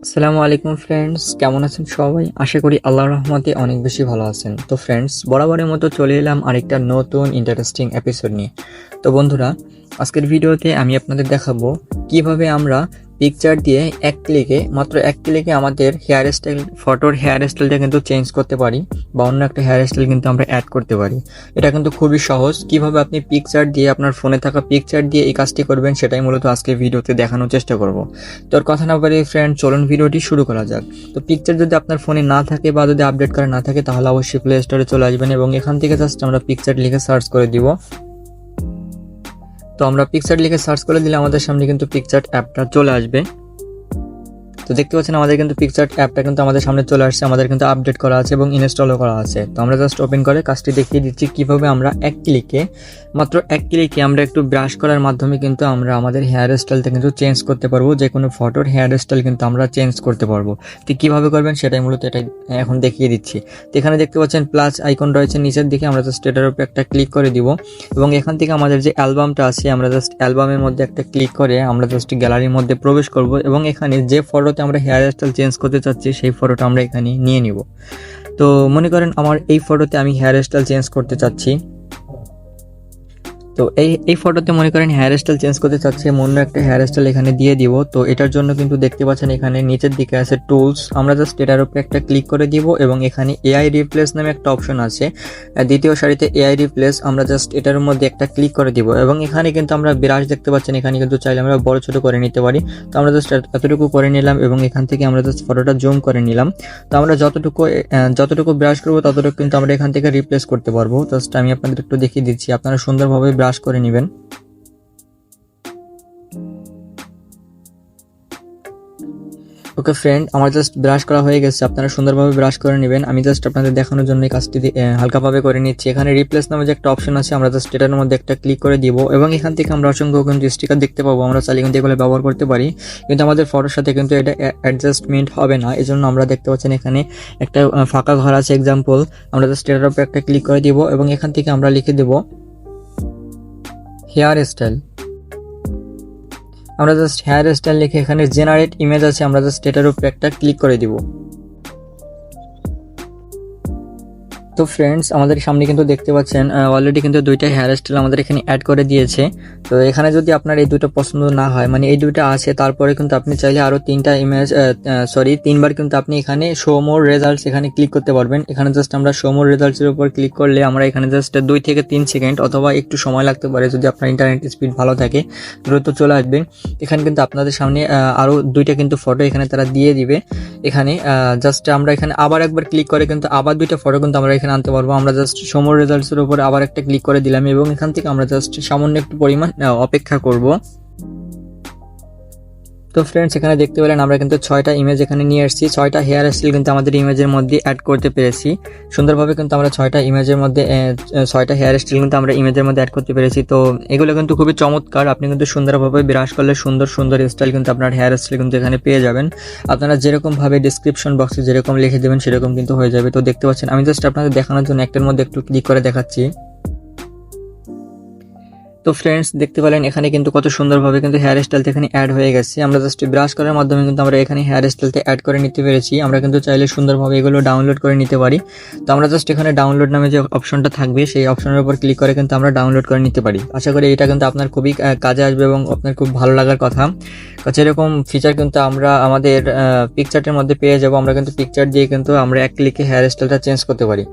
আসসালামু আলাইকুম ফ্রেন্ডস, কেমন আছেন সবাই? আশা করি আল্লাহর রহমতে অনেক বেশি ভালো আছেন। তো ফ্রেন্ডস, বরাবরের মতো চলে এলাম আরেকটা নতুন ইন্টারেস্টিং এপিসোড নিয়ে। তো বন্ধুরা, আজকের ভিডিওতে আমি আপনাদের দেখাবো কিভাবে আমরা পিকচার দিয়ে মাত্র এক ক্লিকে আমাদের ফটোর হেয়ার স্টাইলটা কিন্তু চেঞ্জ করতে পারি বা অন্য একটা হেয়ার স্টাইল কিন্তু আমরা অ্যাড করতে পারি। এটা কিন্তু খুবই সহজ। কিভাবে আপনি পিকচার দিয়ে, আপনার ফোনে থাকা পিকচার দিয়ে এই কাজটি করবেন সেটাই মূলত আজকের ভিডিওতে দেখানোর চেষ্টা করব। তো আর কথা না বাড়িয়ে ফ্রেন্ড, চলুন ভিডিওটি শুরু করা যাক। তো পিকচার যদি আপনার ফোনে না থাকে বা যদি আপডেট করা না থাকে তাহলে অবশ্যই প্লে স্টোরে চলে আসবেন এবং এখান থেকে জাস্ট আমরা পিকচার লিখে সার্চ করে দিব। তো আমরা পিকচার লিখে সার্চ করে দিলে আমাদের সামনে কিন্তু পিকচার অ্যাপটা চলে আসবে। তো দেখতে পাচ্ছেন আমাদের কিন্তু পিকচার অ্যাপটা কিন্তু আমাদের সামনে চলে আসছে, আমাদের কিন্তু আপডেট করা আছে এবং ইনস্টলও করা আছে। তো আমরা জাস্ট ওপেন করে কাজটি দেখিয়ে দিচ্ছি কিভাবে আমরা মাত্র এক ক্লিকে আমরা একটু ব্রাশ করার মাধ্যমে কিন্তু আমরা আমাদের হেয়ার স্টাইলটা কিন্তু চেঞ্জ করতে পারবো। যে কোনো ফটোর হেয়ার স্টাইল কিন্তু আমরা চেঞ্জ করতে পারবো। তো কিভাবে করবেন সেটাই মূলত এটাই এখন দেখিয়ে দিচ্ছি। তো এখানে দেখতে পাচ্ছেন প্লাস আইকন রয়েছে নিচের দিকে, আমরা জাস্ট এটার উপরে একটা ক্লিক করে দিব এবং এখান থেকে আমাদের যে অ্যালবামটা আছে আমরা জাস্ট অ্যালবামের মধ্যে একটা ক্লিক করে আমরা জাস্ট গ্যালারির মধ্যে প্রবেশ করব এবং এখানে যে ফটোতে আমরা হেয়ার স্টাইল চেঞ্জ করতে চাচ্ছি সেই ফটোটা আমরা এখানে নিয়ে নিব। তো মনে করেন আমার এই ফটোতে আমি হেয়ার স্টাইল চেঞ্জ করতে চাচ্ছি। তো এই ফটোতে মনে করেন হেয়ার স্টাইল চেঞ্জ করতে চাচ্ছি, অন্য একটা হেয়ার স্টাইল এখানে দিয়ে দিব। তো এটার জন্য কিন্তু দেখতে পাচ্ছেন এখানে নিচের দিকে আছে টুলস, আমরা জাস্ট এটার উপরে একটা ক্লিক করে দিব এবং এখানে এআই রিপ্লেস নামে একটা অপশন আছে দ্বিতীয় সারিতে এআই রিপ্লেস, আমরা জাস্ট এটার মধ্যে একটা ক্লিক করে দিব এবং এখানে কিন্তু আমরা ব্রাশ দেখতে পাচ্ছেন, এখানে কিন্তু চাইলে আমরা বড় ছোট করে নিতে পারি। তো আমরা জাস্ট এতটুকু করে নিলাম এবং এখান থেকে আমরা জাস্ট ফটোটা জুম করে নিলাম। তো আমরা যতটুকু ব্রাশ করবো ততটুকু কিন্তু আমরা এখান থেকে রিপ্লেস করতে পারবো। জাস্ট আমি আপনাদের একটু দেখিয়ে দিচ্ছি, আপনারা সুন্দরভাবে ব্রাশ করে নেবেন। ওকে ফ্রেন্ড, আমার জাস্ট ব্রাশ করা হয়ে গেছে, আপনারা সুন্দরভাবে ব্রাশ করে নেবেন। আমি জাস্ট আপনাদের দেখানোর জন্য এই কাজটি হালকাভাবে করে নিচ্ছি। এখানে রিপ্লেস নামে যে একটা অপশন আছে আমরা জাস্ট এটার মধ্যে একটা ক্লিক করে দিব এবং এখান থেকে আমরা অসংখ্য কিন্তু স্টিকার দেখতে পাবো, আমরা চাইলে কিন্তু এগুলো ব্যবহার করতে পারি, কিন্তু আমাদের ফটোর সাথে কিন্তু এটা অ্যাডজাস্টমেন্ট হবে না। এজন্য আমরা দেখতে পাচ্ছেন এখানে একটা ফাঁকা ঘর আছে এক্সাম্পল, আমরা জাস্ট এটার উপর একটা ক্লিক করে দিব এবং এখান থেকে আমরা লিখে দেব হেয়ার স্টাইল। আমরা জাস্ট হেয়ার স্টাইল লিখে এখানে জেনারেট ইমেজ আছে, আমরা জাস্ট এটার উপরে একটা ক্লিক করে দিব। তো ফ্রেন্ডস, আমাদের সামনে কিন্তু দেখতে পাচ্ছেন অলরেডি কিন্তু দুইটা হেয়ার স্টাইল আমাদের এখানে অ্যাড করে দিয়েছে। তো এখানে যদি আপনার এই দুটো পছন্দ না হয়, মানে এই দুইটা আছে তারপরে কিন্তু আপনি চাইলে আরো তিনবার কিন্তু আপনি এখানে শো মোর রেজাল্টস এখানে ক্লিক করতে পারবেন। এখানে জাস্ট আমরা শো মোর রেজাল্টস এর উপর ক্লিক করলে আমরা এখানে জাস্ট 2 থেকে 3 সেকেন্ড অথবা একটু সময় লাগতে পারে, যদি আপনার ইন্টারনেট স্পিড ভালো থাকে দ্রুত চলে আসবে। এখানে কিন্তু আপনাদের সামনে আরো দুইটা কিন্তু ফটো এখানে তারা দিয়ে দিবে। এখানে জাস্ট আমরা এখানে আবার একবার ক্লিক করে কিন্তু আবার দুইটা ফটো কিন্তু আমরা এখানে আনতে পারবো। আমরা জাস্ট শো মোর রেজাল্টস এর উপর আবার একটা ক্লিক করে দিলাম এবং এখান থেকে আমরা জাস্ট সামান্য একটু পরিমাণ অপেক্ষা করব। তো ফ্রেন্ডস, এখানে দেখতে পেলেন আমরা কিন্তু 6টা ইমেজ এখানে নিয়ে এসেছি, 6টা হেয়ার স্টাইল কিন্তু আমাদের ইমেজের মধ্যে অ্যাড করতে পেরেছি সুন্দরভাবে। কিন্তু আমরা 6টা হেয়ার স্টাইল কিন্তু আমরা ইমেজের মধ্যে অ্যাড করতে পেরেছি। তো এগুলো কিন্তু খুবই চমৎকার, আপনি কিন্তু সুন্দরভাবে ব্রাশ করলে সুন্দর স্টাইল কিন্তু আপনার হেয়ার স্টাইল কিন্তু এখানে পেয়ে যাবেন। আপনারা যেরকম ভাবে ডিসক্রিপশন বক্সে যেরকম লিখে দেবেন সেরকম কিন্তু হয়ে যাবে। তো দেখতে পাচ্ছেন আমি জাস্ট আপনাদের দেখানোর জন্য একটার মধ্যে একটু ক্লিক করে দেখাচ্ছি। তো ফ্রেন্ডস, দেখতে পেলেন এখানে কিন্তু কত সুন্দরভাবে কিন্তু হেয়ার স্টাইলটা এখানে অ্যাড হয়ে গেছে। আমরা জাস্ট ব্রাশ করার মাধ্যমে কিন্তু আমরা এখানে হেয়ার স্টাইলটা অ্যাড করে নিতে পেরেছি। আমরা কিন্তু চাইলে সুন্দরভাবে এগুলো ডাউনলোড করে নিতে পারি। তো আমরা জাস্ট এখানে ডাউনলোড নামে যে অপশনটা থাকবে সেই অপশনের উপর ক্লিক করে কিন্তু আমরা ডাউনলোড করে নিতে পারি। আশা করি এটা কিন্তু আপনার খুবই কাজে আসবে এবং আপনার খুব ভালো লাগার কথা। এরকম ফিচার কিন্তু আমরা আমাদের পিকচারের মধ্যে পেয়ে যাবো। আমরা কিন্তু পিকচার দিয়ে কিন্তু আমরা এক ক্লিকে হেয়ার স্টাইলটা চেঞ্জ করতে পারি।